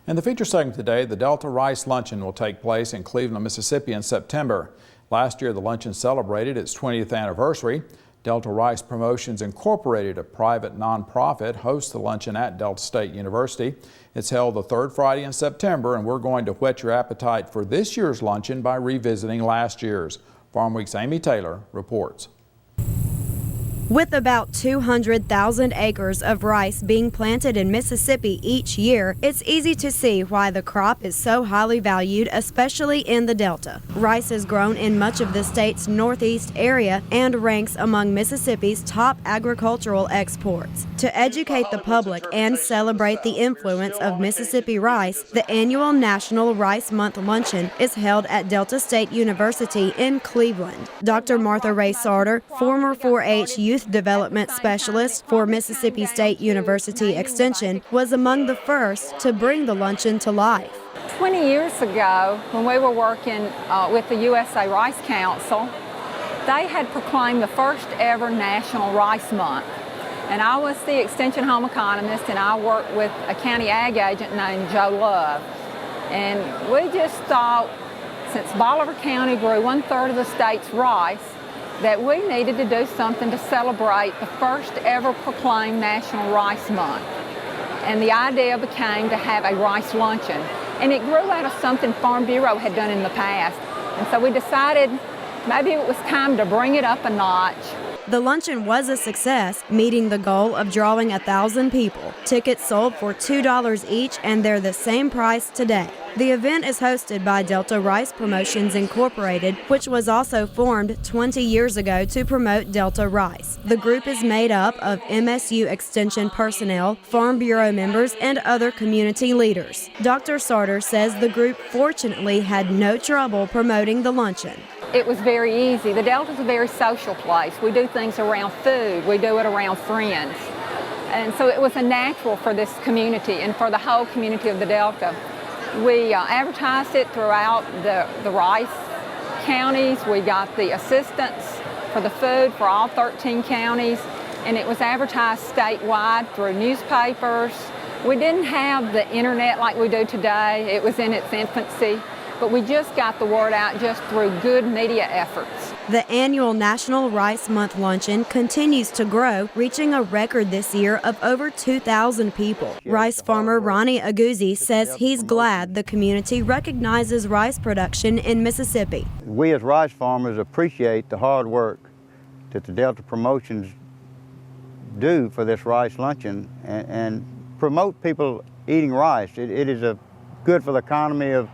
In the feature segment today, the Delta Rice Luncheon will take place in Cleveland, Mississippi in September. Last year, the luncheon celebrated its 20th anniversary. Delta Rice Promotions Incorporated, a private nonprofit, hosts the luncheon at Delta State University. It's held the third Friday in September, and we're going to whet your appetite for this year's luncheon by revisiting last year's. Farmweek's Amy Taylor reports. With about 200,000 acres of rice being planted in Mississippi each year, it's easy to see why the crop is so highly valued, especially in the Delta. Rice is grown in much of the state's northeast area and ranks among Mississippi's top agricultural exports. To educate the public and celebrate the influence of Mississippi rice, the annual National Rice Month Luncheon is held at Delta State University in Cleveland. Dr. Martha Ray Sarter, former 4-H Youth Development Specialist for Mississippi State University Extension, was among the first to bring the luncheon to life. 20 years ago, when we were working with the USA Rice Council, they had proclaimed the first ever National Rice Month. And I was the Extension Home Economist, and I worked with a county ag agent named Joe Love. And we just thought, since Bolivar County grew 1/3 of the state's rice, that we needed to do something to celebrate the first ever proclaimed National Rice Month. And the idea became to have a rice luncheon. And it grew out of something Farm Bureau had done in the past. And so we decided maybe it was time to bring it up a notch. The luncheon was a success, meeting the goal of drawing 1,000 people. Tickets sold for $2 each, and they're the same price today. The event is hosted by Delta Rice Promotions Incorporated, which was also formed 20 years ago to promote Delta rice. The group is made up of MSU Extension personnel, Farm Bureau members, and other community leaders. Dr. Sarter says the group fortunately had no trouble promoting the luncheon. It was very easy. The Delta's a very social place. We do things around food. We do it around friends. And so it was a natural for this community and for the whole community of the Delta. We advertised it throughout the rice counties. We got the assistance for the food for all 13 counties, and it was advertised statewide through newspapers. We didn't have the internet like we do today. It was in its infancy, but we just got the word out just through good media efforts. The annual National Rice Month Luncheon continues to grow, reaching a record this year of over 2,000 people. Rice farmer Ronnie Aguzzi says he's glad the community recognizes rice production in Mississippi. We as rice farmers appreciate the hard work that the Delta Promotions do for this rice luncheon and promote people eating rice. It is good for the economy of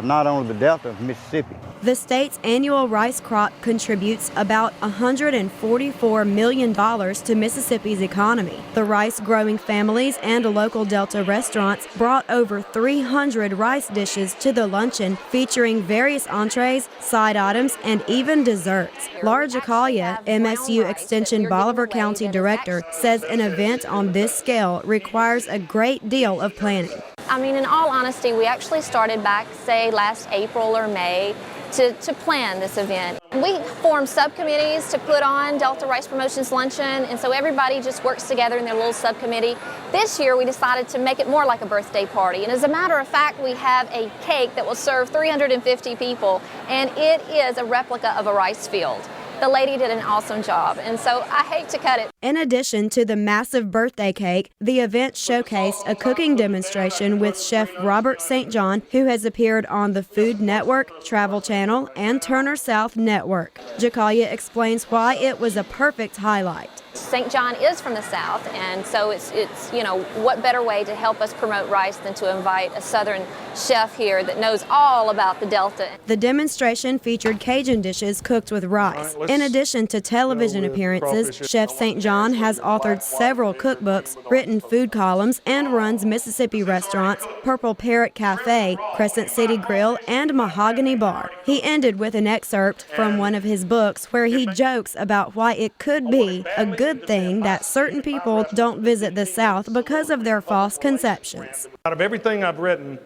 not only the Delta of Mississippi. The state's annual rice crop contributes about $144 million to Mississippi's economy. The rice-growing families and local Delta restaurants brought over 300 rice dishes to the luncheon, featuring various entrees, side items, and even desserts. Laura Jacalia, MSU Extension Bolivar County Director, says an event on this scale requires a great deal of planning. I mean, in all honesty, we actually started back, say, last April or May to plan this event. We formed subcommittees to put on Delta Rice Promotions Luncheon, and so everybody just works together in their little subcommittee. This year, we decided to make it more like a birthday party, and as a matter of fact, we have a cake that will serve 350 people, and it is a replica of a rice field. The lady did an awesome job, and so I hate to cut it. In addition to the massive birthday cake, the event showcased a cooking demonstration with Chef Robert St. John, who has appeared on the Food Network, Travel Channel, and Turner South Network. Jacalia explains why it was a perfect highlight. St. John is from the South, and so it's you know, what better way to help us promote rice than to invite a Southern chef here that knows all about the Delta. The demonstration featured Cajun dishes cooked with rice. In addition to television appearances, Chef St. John has authored several cookbooks, written food columns, and runs Mississippi restaurants, Purple Parrot Cafe, Crescent City Grill, and Mahogany Bar. He ended with an excerpt from one of his books where he jokes about why it could be a good thing that certain people don't visit the South because of their false conceptions. Out of everything I've written,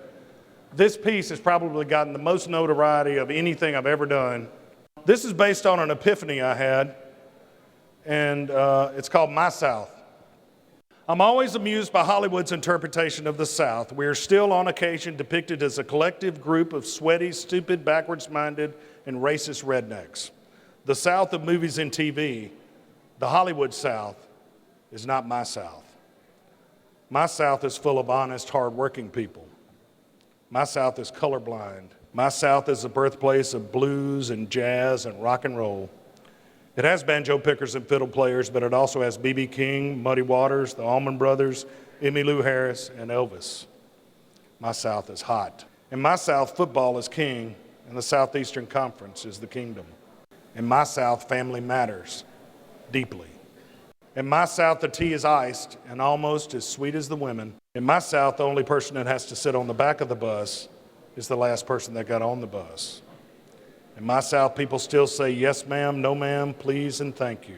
this piece has probably gotten the most notoriety of anything I've ever done. This is based on an epiphany I had, and it's called My South. I'm always amused by Hollywood's interpretation of the South. We are still on occasion depicted as a collective group of sweaty, stupid, backwards-minded, and racist rednecks. The South of movies and TV, the Hollywood South, is not my South. My South is full of honest, hard-working people. My South is colorblind. My South is the birthplace of blues and jazz and rock and roll. It has banjo pickers and fiddle players, but it also has B.B. King, Muddy Waters, the Allman Brothers, Emmylou Harris, and Elvis. My South is hot. In my South, football is king, and the Southeastern Conference is the kingdom. In my South, family matters deeply. In my South, the tea is iced and almost as sweet as the women. In my South, the only person that has to sit on the back of the bus is the last person that got on the bus. In my South, people still say yes ma'am, no ma'am, please, and thank you.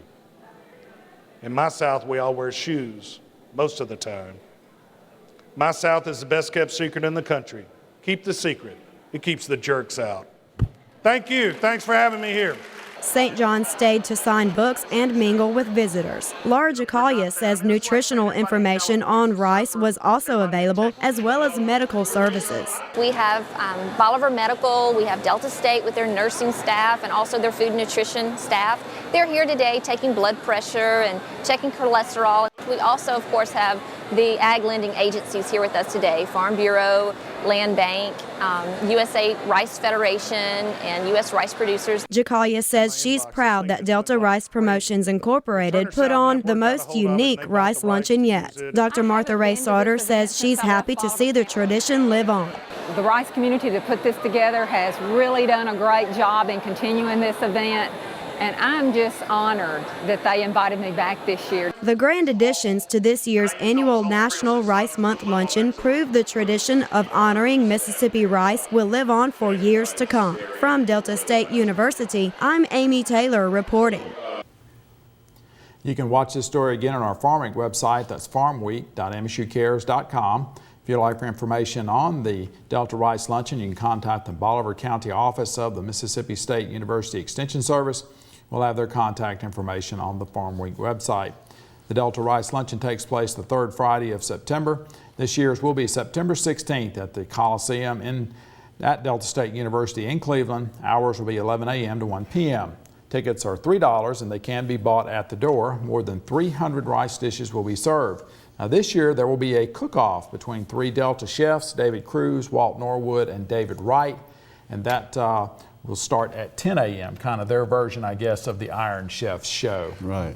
In my South, we all wear shoes most of the time. My South is the best kept secret in the country. Keep the secret. It keeps the jerks out. Thank you. Thanks for having me here. St. John stayed to sign books and mingle with visitors. Laura Jacalia says nutritional information on rice was also available, as well as medical services. We have Bolivar Medical, we have Delta State with their nursing staff and also their food and nutrition staff. They're here today taking blood pressure and checking cholesterol. We also, of course, have the ag lending agencies here with us today, Farm Bureau, Land Bank, USA Rice Federation, and U.S. Rice Producers. Jacalia says she's proud that Delta Rice Promotions Incorporated put on the most unique rice luncheon yet. Dr. Martha Ray Sauter says she's happy to see the tradition live on. The rice community that put this together has really done a great job in continuing this event, and I'm just honored that they invited me back this year. The grand additions to this year's annual National Rice Month Luncheon prove the tradition of honoring Mississippi rice will live on for years to come. From Delta State University, I'm Amy Taylor reporting. You can watch this story again on our Farmweek website. That's farmweek.msucares.com. If you'd like for information on the Delta Rice Luncheon, you can contact the Bolivar County office of the Mississippi State University Extension Service. We'll have their contact information on the Farmweek website. The Delta Rice Luncheon takes place the third Friday of September. This year's will be September 16th at the Coliseum at Delta State University in Cleveland. Hours will be 11 a.m. to 1 p.m. Tickets are $3 and they can be bought at the door. More than 300 rice dishes will be served. Now this year there will be a cook-off between 3 Delta chefs, David Cruz, Walt Norwood, and David Wright, and that will start at 10 a.m., kind of their version, I guess, of the Iron Chef's show. Right.